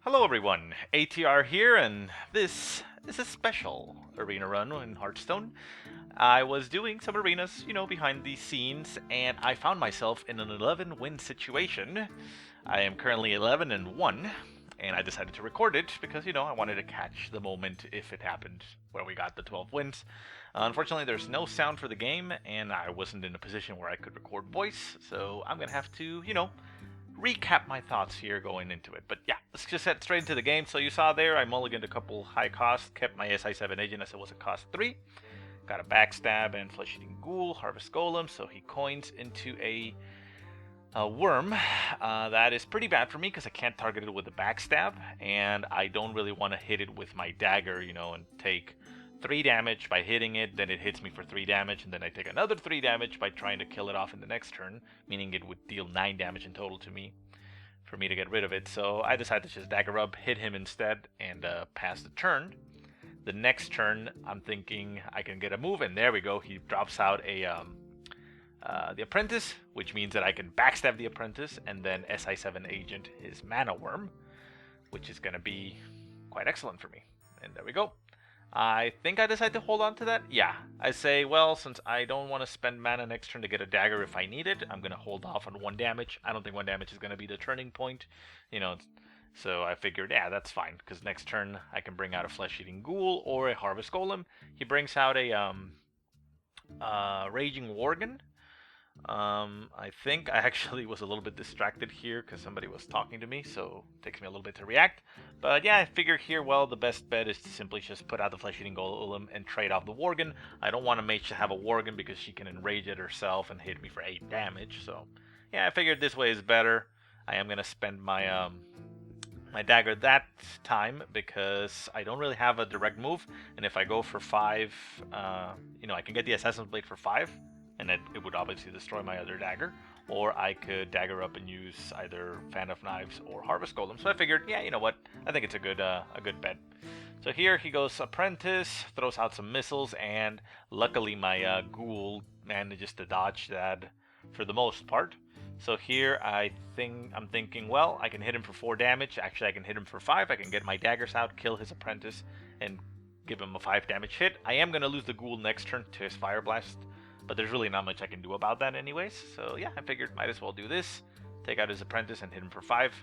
Hello everyone, ATR here, and this is a special arena run in Hearthstone. I was doing some arenas, behind the scenes, and I found myself in an 11-win situation. I am currently 11 and 1, and I decided to record it because, I wanted to catch the moment if it happened where we got the 12 wins. Unfortunately, there's no sound for the game, and I wasn't in a position where I could record voice, so I'm gonna have to, recap my thoughts here going into it. But yeah, let's just head straight into the game. So you saw there, I mulliganed a couple high costs, kept my SI7 agent as it was a cost 3. Got a backstab and flesh-eating ghoul, harvest golem, so he coins into a worm. That is pretty bad for me because I can't target it with a backstab, and I don't really want to hit it with my dagger, and take 3 damage by hitting it, then it hits me for 3 damage, and then I take another 3 damage by trying to kill it off in the next turn, meaning it would deal 9 damage in total to me for me to get rid of it. So I decided to just dagger up, hit him instead, and pass the turn. The next turn, I'm thinking I can get a move, and there we go. He drops out the apprentice, which means that I can backstab the apprentice, and then SI7 agent his mana worm, which is going to be quite excellent for me. And there we go. I think I decide to hold on to that. Yeah, I say, well, since I don't want to spend mana next turn to get a dagger if I need it, I'm going to hold off on 1 damage. I don't think 1 damage is going to be the turning point, so I figured, yeah, that's fine, because next turn I can bring out a flesh-eating ghoul or a harvest golem. He brings out a raging worgen. I think I actually was a little bit distracted here because somebody was talking to me, so it takes me a little bit to react. But yeah, I figure here, well, the best bet is to simply just put out the flesh-eating golem and trade off the worgen. I don't want a mage to have a worgen because she can enrage it herself and hit me for 8 damage, so yeah, I figured this way is better. I am going to spend my my dagger that time because I don't really have a direct move, and if I go for 5, I can get the Assassin's Blade for 5, and it would obviously destroy my other dagger, or I could dagger up and use either Fan of Knives or Harvest Golem. So I figured, yeah, you know what, I think it's a good bet. So here he goes Apprentice, throws out some missiles, and luckily my Ghoul manages to dodge that for the most part. So here I'm thinking, well, I can hit him for 4 damage. Actually, I can hit him for 5. I can get my daggers out, kill his Apprentice, and give him a 5 damage hit. I am going to lose the Ghoul next turn to his Fire Blast, but there's really not much I can do about that anyways. So yeah, I figured might as well do this. Take out his Apprentice and hit him for 5,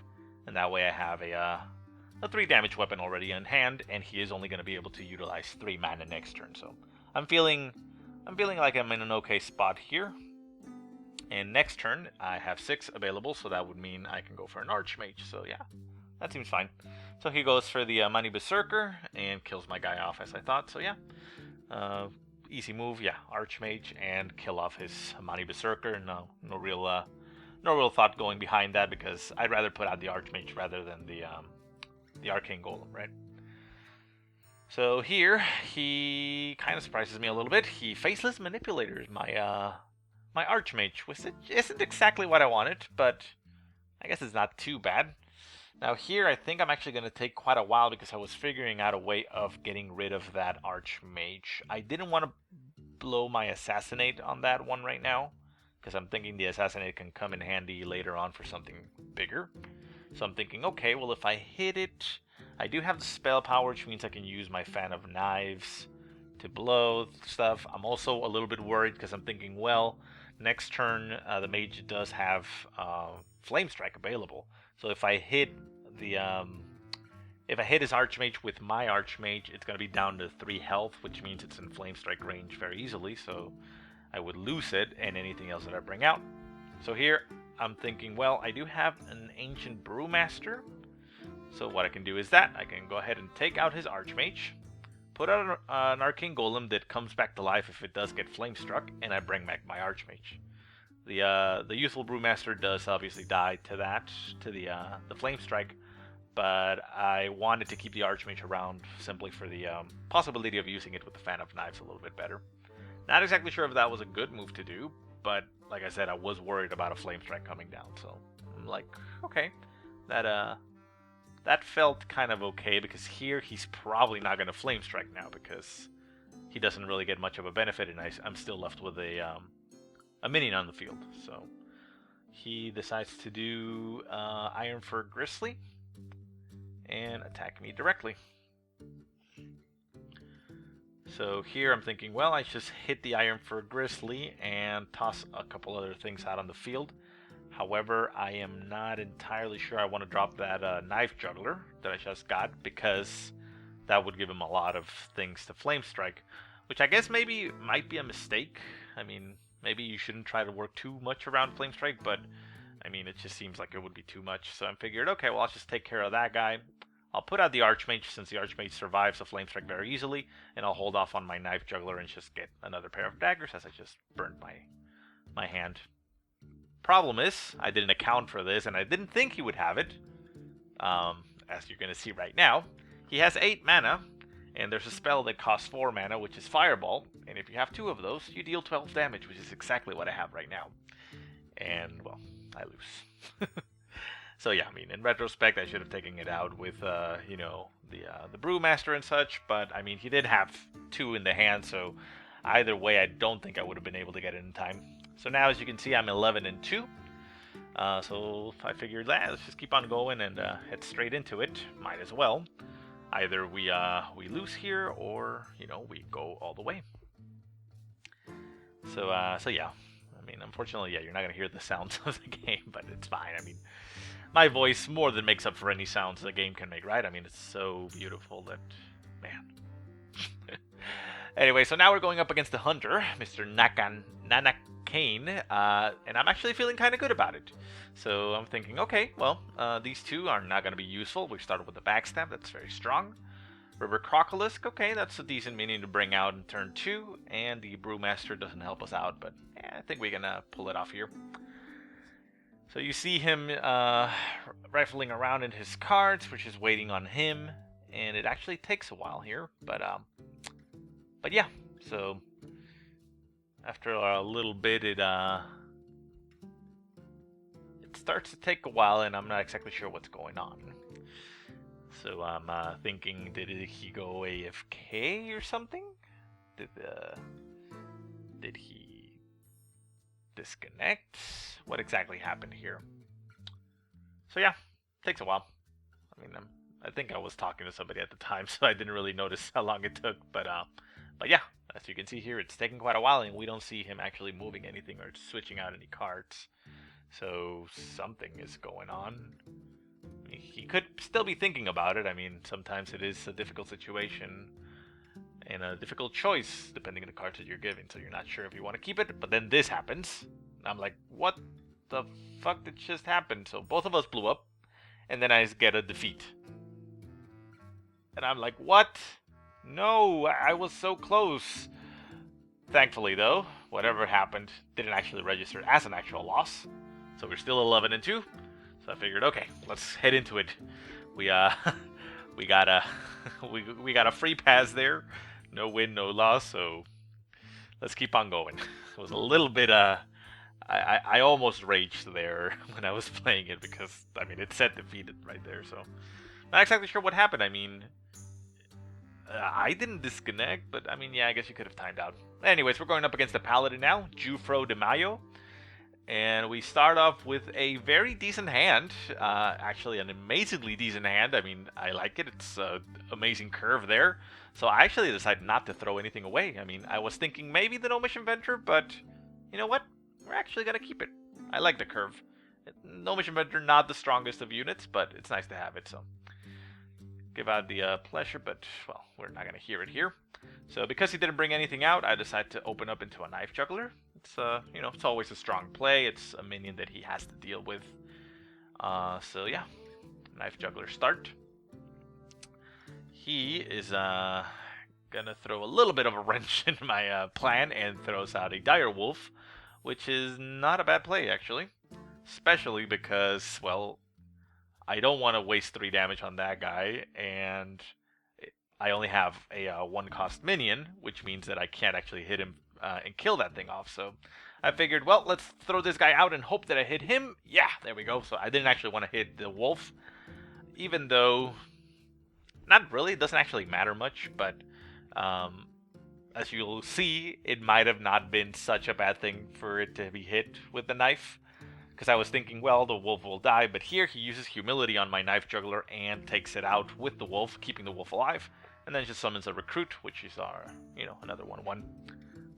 and that way I have a 3 damage weapon already in hand, and he is only going to be able to utilize 3 mana next turn. So I'm feeling like I'm in an okay spot here. And next turn, I have 6 available, so that would mean I can go for an Archmage. So yeah, that seems fine. So he goes for the Money Berserker and kills my guy off as I thought. So yeah, easy move. Yeah, Archmage and kill off his Money Berserker. No real thought going behind that because I'd rather put out the Archmage rather than the Arcane Golem, right? So here he kind of surprises me a little bit. He Faceless Manipulators my Archmage, which isn't exactly what I wanted, but I guess it's not too bad. Now here, I think I'm actually going to take quite a while because I was figuring out a way of getting rid of that Archmage. I didn't want to blow my Assassinate on that one right now, because I'm thinking the Assassinate can come in handy later on for something bigger. So I'm thinking, okay, well if I hit it, I do have the spell power, which means I can use my Fan of Knives to blow stuff. I'm also a little bit worried because I'm thinking, well, next turn, the mage does have Flame Strike available. So if I hit his Archmage with my Archmage, it's going to be down to 3 health, which means it's in Flame Strike range very easily. So I would lose it and anything else that I bring out. So here I'm thinking, well, I do have an Ancient Brewmaster. So what I can do is that I can go ahead and take out his Archmage, put out an Arcane Golem that comes back to life if it does get flame struck, and I bring back my Archmage. The Youthful Brewmaster does obviously die to the Flame Strike, but I wanted to keep the Archmage around simply for the possibility of using it with the Fan of Knives a little bit better. Not exactly sure if that was a good move to do, but like I said, I was worried about a Flame Strike coming down, so I'm like, okay, that felt kind of okay, because here he's probably not going to Flame Strike now because he doesn't really get much of a benefit, and I'm still left with a minion on the field. So he decides to do Ironfur Grizzly, and attack me directly. So here I'm thinking, well, I just hit the Iron Fur Grizzly and toss a couple other things out on the field. However, I am not entirely sure I want to drop that Knife Juggler that I just got, because that would give him a lot of things to Flame Strike, which I guess maybe might be a mistake. I mean, maybe you shouldn't try to work too much around Flame Strike, but I mean, it just seems like it would be too much. So I figured, okay, well, I'll just take care of that guy. I'll put out the Archmage, since the Archmage survives a Flame Strike very easily, and I'll hold off on my Knife Juggler and just get another pair of daggers, as I just burned my hand. Problem is, I didn't account for this, and I didn't think he would have it. As you're going to see right now, he has 8 mana, and there's a spell that costs 4 mana, which is Fireball, and if you have 2 of those, you deal 12 damage, which is exactly what I have right now. And, well, I lose. So yeah, I mean, in retrospect, I should have taken it out with, you know, the Brewmaster and such, but, I mean, he did have 2 in the hand, so either way, I don't think I would have been able to get it in time. So now, as you can see, I'm 11-2. So I figured, let's just keep on going and head straight into it. Might as well. Either we lose here, or, you know, we go all the way. So yeah. I mean, unfortunately, yeah, you're not going to hear the sounds of the game, but it's fine. I mean, my voice more than makes up for any sounds the game can make, right? I mean, it's so beautiful that, man. Anyway, so now we're going up against the Hunter, Mr. Nanakane, and I'm actually feeling kind of good about it. So I'm thinking, okay, well, these two are not going to be useful. We started with the Backstab, that's very strong. River Crocolisk, okay, that's a decent minion to bring out in turn 2, and the Brewmaster doesn't help us out, but yeah, I think we can pull it off here. So you see him rifling around in his cards, which is waiting on him, and it actually takes a while here, but yeah, so after a little bit, it starts to take a while, and I'm not exactly sure what's going on. So I'm thinking, did he go AFK or something? Did he disconnect? What exactly happened here? So yeah, takes a while. I mean, I think I was talking to somebody at the time, so I didn't really notice how long it took. But yeah, as you can see here, it's taking quite a while, and we don't see him actually moving anything or switching out any cards. So something is going on. He could still be thinking about it. I mean, sometimes it is a difficult situation and a difficult choice depending on the cards that you're giving, so you're not sure if you want to keep it. But then this happens. I'm like, what the fuck did just happen? So both of us blew up, and then I get a defeat. And I'm like, what? No, I was so close. Thankfully, though, whatever happened didn't actually register as an actual loss. So we're still 11-2. So I figured, okay, let's head into it. We got a free pass there. No win, no loss, so let's keep on going. It was a little bit I almost raged there when I was playing it, because I mean it said defeated right there, so not exactly sure what happened. I mean, I didn't disconnect, but I mean, yeah, I guess you could have timed out. Anyways, we're going up against the Paladin now, Jufro de Mayo. And we start off with a very decent hand, actually an amazingly decent hand. I mean, I like it. It's an amazing curve there. So I actually decided not to throw anything away. I mean, I was thinking maybe the Gnomish Inventor, but you know what? We're actually going to keep it. I like the curve. Gnomish Inventor, not the strongest of units, but it's nice to have it. So give out the pleasure, but, well, we're not going to hear it here. So because he didn't bring anything out, I decided to open up into a Knife Juggler. It's you know, it's always a strong play. It's a minion that he has to deal with. So yeah, Knife Juggler start. He is gonna throw a little bit of a wrench in my plan and throws out a Dire Wolf, which is not a bad play actually, especially because, well, I don't want to waste 3 damage on that guy, and I only have a 1-cost minion, which means that I can't actually hit him and kill that thing off. So I figured, well, let's throw this guy out and hope that I hit him. Yeah, there we go. So I didn't actually want to hit the wolf, even though, not really, it doesn't actually matter much, but as you'll see, it might have not been such a bad thing for it to be hit with the knife, because I was thinking, well, the wolf will die, but here he uses humility on my knife juggler and takes it out with the wolf, keeping the wolf alive, and then just summons a recruit, which is our, another 1/1.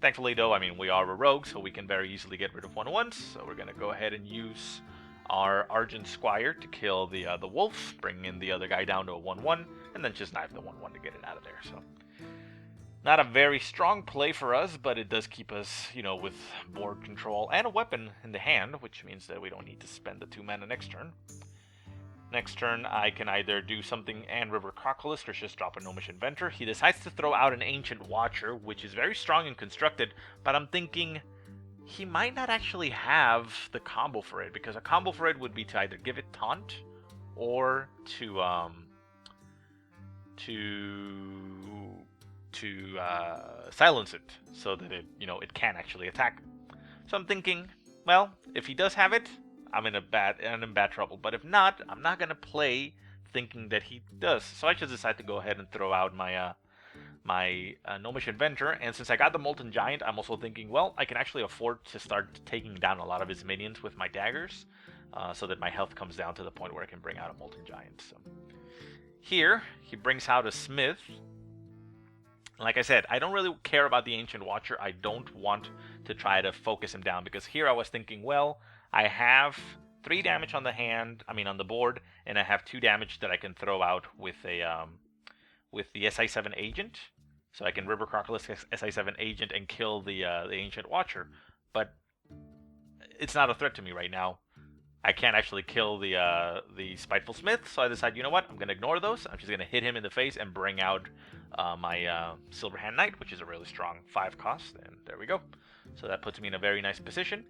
Thankfully, though, I mean, we are a rogue, so we can very easily get rid of 1/1s, so we're going to go ahead and use our Argent Squire to kill the wolf, bring in the other guy down to a 1/1, and then just knife the 1/1 to get it out of there, so... Not a very strong play for us, but it does keep us, with board control and a weapon in the hand, which means that we don't need to spend the 2 mana next turn. Next turn, I can either do something and River Crocalist or just drop a Gnomish Inventor. He decides to throw out an Ancient Watcher, which is very strong and constructed, but I'm thinking he might not actually have the combo for it, because a combo for it would be to either give it Taunt or to silence it so that it can actually attack. So I'm thinking, well, if he does have it, I'm in bad trouble. But if not, I'm not gonna play thinking that he does. So I just decide to go ahead and throw out my Gnomish Inventor. And since I got the Molten Giant, I'm also thinking, well, I can actually afford to start taking down a lot of his minions with my daggers, so that my health comes down to the point where I can bring out a Molten Giant. So here he brings out a Smith. Like I said, I don't really care about the Ancient Watcher. I don't want to try to focus him down, because here I was thinking, well, I have 3 damage on the board, and I have 2 damage that I can throw out with the SI7 Agent. So I can River Crocalist SI7 Agent and kill the Ancient Watcher. But it's not a threat to me right now. I can't actually kill the Spiteful Smith, so I decide, you know what, I'm going to ignore those. I'm just going to hit him in the face and bring out my Silverhand Knight, which is a really strong 5 cost, and there we go. So that puts me in a very nice position.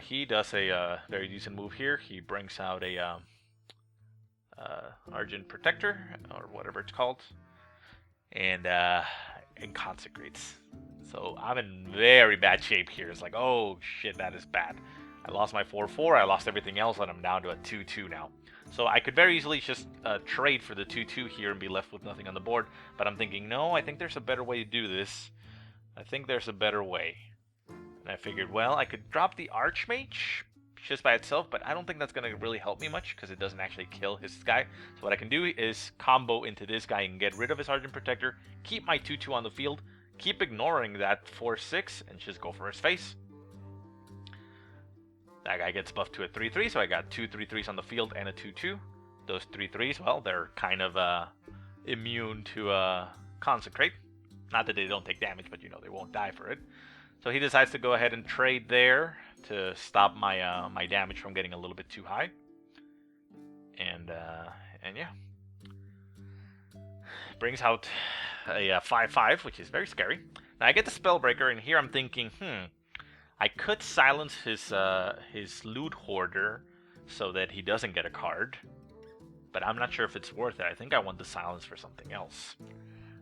He does a very decent move here. He brings out a Argent Protector, or whatever it's called, and consecrates. So I'm in very bad shape here. It's like, oh shit, that is bad. I lost my 4/4, I lost everything else, and I'm down to a 2/2 now. So I could very easily just trade for the 2/2 here and be left with nothing on the board, but I'm thinking, no, I think there's a better way to do this. I think there's a better way. And I figured, well, I could drop the Archmage just by itself, but I don't think that's going to really help me much, because it doesn't actually kill his guy. So what I can do is combo into this guy and get rid of his Argent Protector, keep my 2/2 on the field, keep ignoring that 4/6, and just go for his face. That guy gets buffed to a 3/3, so I got 2 3/3s on the field and a 2/2. Those 3/3s, well, they're kind of immune to Consecrate. Not that they don't take damage, but they won't die for it. So he decides to go ahead and trade there to stop my my damage from getting a little bit too high. And yeah. Brings out a 5/5, which is very scary. Now I get the Spellbreaker, and here I'm thinking, I could silence his Loot Hoarder so that he doesn't get a card, but I'm not sure if it's worth it. I think I want the silence for something else.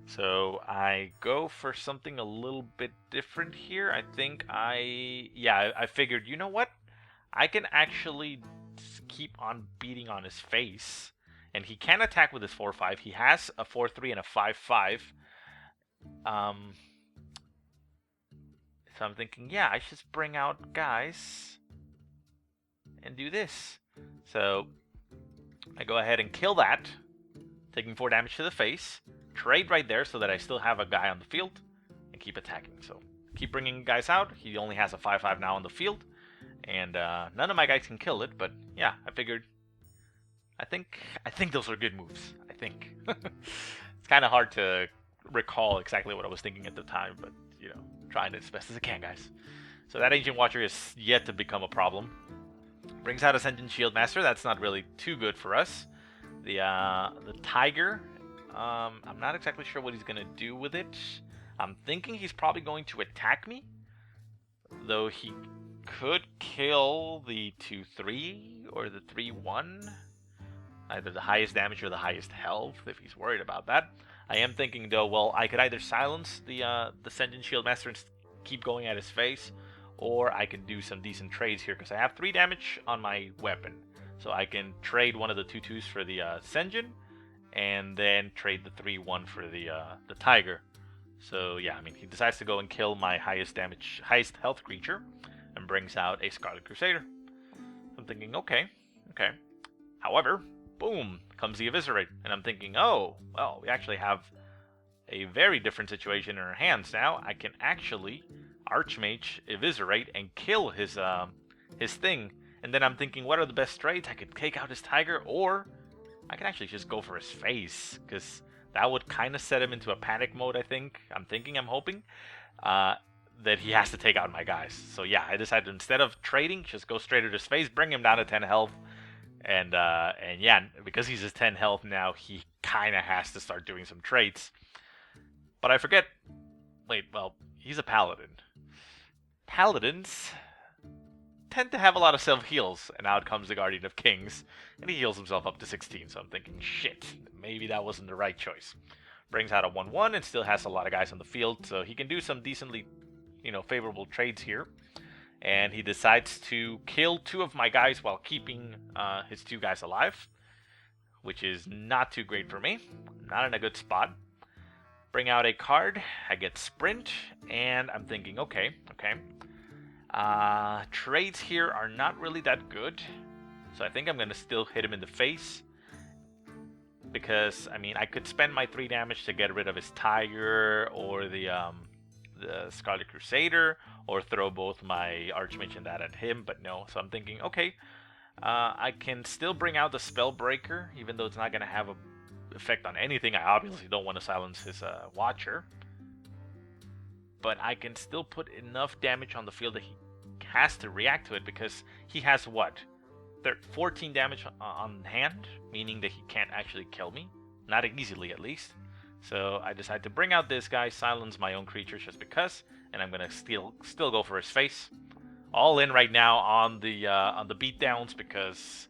So I go for something a little bit different here. I think I figured, you know what? I can actually keep on beating on his face, and he can attack with his 4/5. He has a 4/3 and a 5/5. So I'm thinking, yeah, I should bring out guys and do this. So I go ahead and kill that, taking 4 damage to the face. Trade right there so that I still have a guy on the field, and keep attacking. So keep bringing guys out. He only has a 5/5 now on the field, and none of my guys can kill it. But yeah, I figured. I think those are good moves. I think it's kind of hard to recall exactly what I was thinking at the time, but trying it as best as I can, guys. So that Ancient Watcher is yet to become a problem. Brings out Ascension Shieldmaster. That's not really too good for us. The Tiger. I'm not exactly sure what he's going to do with it. I'm thinking he's probably going to attack me, though he could kill the 2/3 or the 3/1, either the highest damage or the highest health, if he's worried about that. I am thinking, though, well, I could either silence the Ascension Shieldmaster and keep going at his face, or I can do some decent trades here, because I have 3 damage on my weapon. So I can trade one of the 2/2s for the Ascension, and then trade the 3/1 for the Tiger. So yeah, I mean, he decides to go and kill my highest health creature, and brings out a Scarlet Crusader. I'm thinking, okay. However, boom, comes the Eviscerate. And I'm thinking, oh, well, we actually have a very different situation in our hands now. I can actually Archmage Eviscerate and kill his thing. And then I'm thinking, what are the best trades? I could take out his Tiger, or I can actually just go for his face, because that would kind of set him into a panic mode, I think. I'm hoping, that he has to take out my guys. So yeah, I decided instead of trading, just go straight at his face, bring him down to 10 health. And yeah, because he's at 10 health now, he kind of has to start doing some trades. But I forget, wait, well, he's a Paladin. Paladins tend to have a lot of self-heals, and out comes the Guardian of Kings, and he heals himself up to 16, so I'm thinking, shit, maybe that wasn't the right choice. Brings out a 1-1 and still has a lot of guys on the field, so he can do some decently, favorable trades here. And he decides to kill 2 of my guys while keeping his 2 guys alive, which is not too great for me. Not in a good spot. Bring out a card, I get Sprint, and I'm thinking, okay. Trades here are not really that good, so I think I'm going to still hit him in the face. Because, I mean, I could spend my 3 damage to get rid of his Tiger, or the Scarlet Crusader, or throw both my Archmage and that at him, but no. So I'm thinking, okay, I can still bring out the Spellbreaker, even though it's not going to have an effect on anything. I obviously don't want to silence his Watcher. But I can still put enough damage on the field that he has to react to it, because he has, what, 14 damage on hand, meaning that he can't actually kill me. Not easily, at least. So I decide to bring out this guy, silence my own creatures just because, and I'm gonna still go for his face. All in right now on the beatdowns, because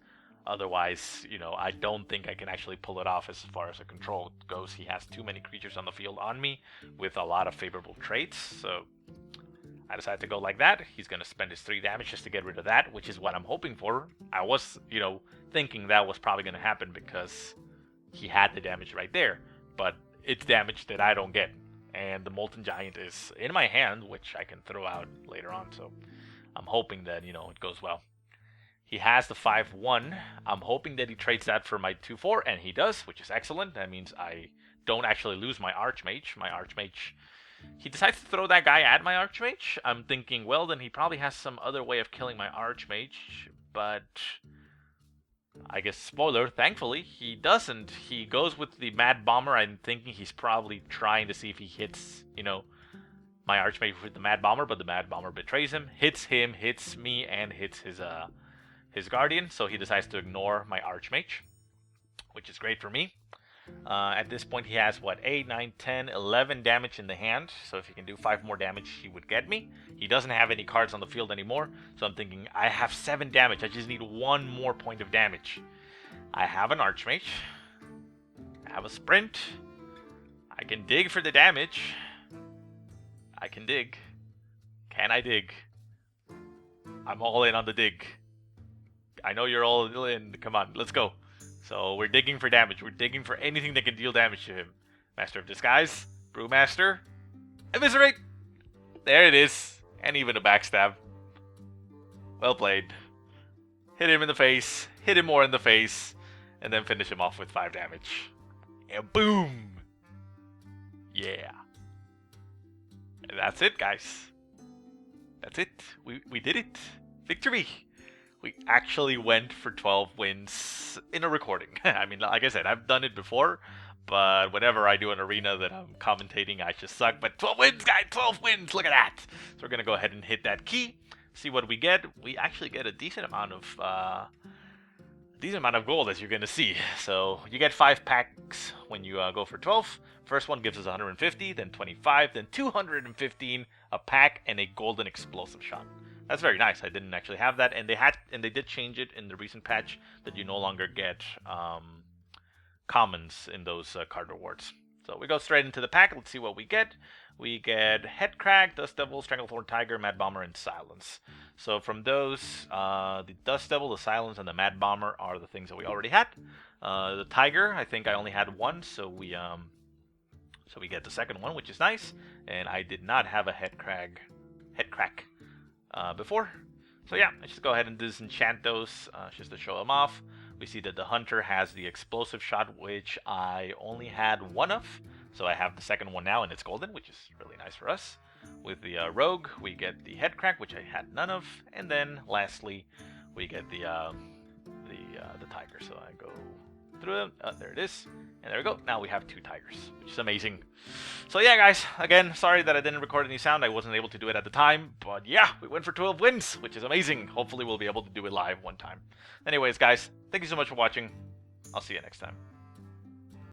otherwise, I don't think I can actually pull it off as far as the control goes. He has too many creatures on the field on me with a lot of favorable traits, so I decided to go like that. He's gonna spend his 3 damage just to get rid of that, which is what I'm hoping for. I was, thinking that was probably gonna happen because he had the damage right there, but it's damage that I don't get, and the Molten Giant is in my hand, which I can throw out later on, so I'm hoping that, it goes well. He has the 5-1. I'm hoping that he trades that for my 2-4, and he does, which is excellent. That means I don't actually lose my Archmage. He decides to throw that guy at my Archmage. I'm thinking, well, then he probably has some other way of killing my Archmage, but I guess, spoiler, thankfully, he doesn't. He goes with the Mad Bomber. I'm thinking he's probably trying to see if he hits, my Archmage with the Mad Bomber, but the Mad Bomber betrays him, hits me, and hits his Guardian, so he decides to ignore my Archmage, which is great for me. At this point, he has, 8, 9, 10, 11 damage in the hand, so if he can do 5 more damage, he would get me. He doesn't have any cards on the field anymore, so I'm thinking, I have 7 damage, I just need 1 more point of damage. I have an Archmage, I have a Sprint, I can dig for the damage. I can dig. Can I dig? I'm all in on the dig. I know you're all in, come on, let's go. So we're digging for damage. We're digging for anything that can deal damage to him. Master of Disguise, Brewmaster, Eviscerate! There it is. And even a backstab. Well played. Hit him in the face, hit him more in the face, and then finish him off with 5 damage. And boom! Yeah. And that's it, guys. That's it. We did it. Victory! We actually went for 12 wins in a recording. I mean, like I said, I've done it before, but whenever I do an arena that I'm commentating, I just suck. But 12 wins, guys! 12 wins! Look at that! So we're going to go ahead and hit that key, see what we get. We actually get a decent amount of gold, as you're going to see. So you get 5 packs when you go for 12. First one gives us 150, then 25, then 215 a pack, and a golden explosive shot. That's very nice. I didn't actually have that, and they did change it in the recent patch that you no longer get commons in those card rewards. So we go straight into the pack. Let's see what we get. We get Headcrag, Dust Devil, Stranglethorn Tiger, Mad Bomber, and Silence. So from those, the Dust Devil, the Silence, and the Mad Bomber are the things that we already had. The Tiger, I think I only had one, so we get the second one, which is nice. And I did not have a Headcrag before, So yeah, let's just go ahead and disenchant those just to show them off. We see that the hunter has the explosive shot, which I only had one of. So I have the second one now, and it's golden, which is really nice for us. With the rogue, we get the head crack, which I had none of, and then lastly, we get the tiger. So I go through them. There it is, and there we go. Now we have 2 tigers, which is amazing. So yeah, guys. Again, sorry that I didn't record any sound. I wasn't able to do it at the time, but yeah, we went for 12 wins, which is amazing. Hopefully, we'll be able to do it live one time. Anyways, guys, thank you so much for watching. I'll see you next time.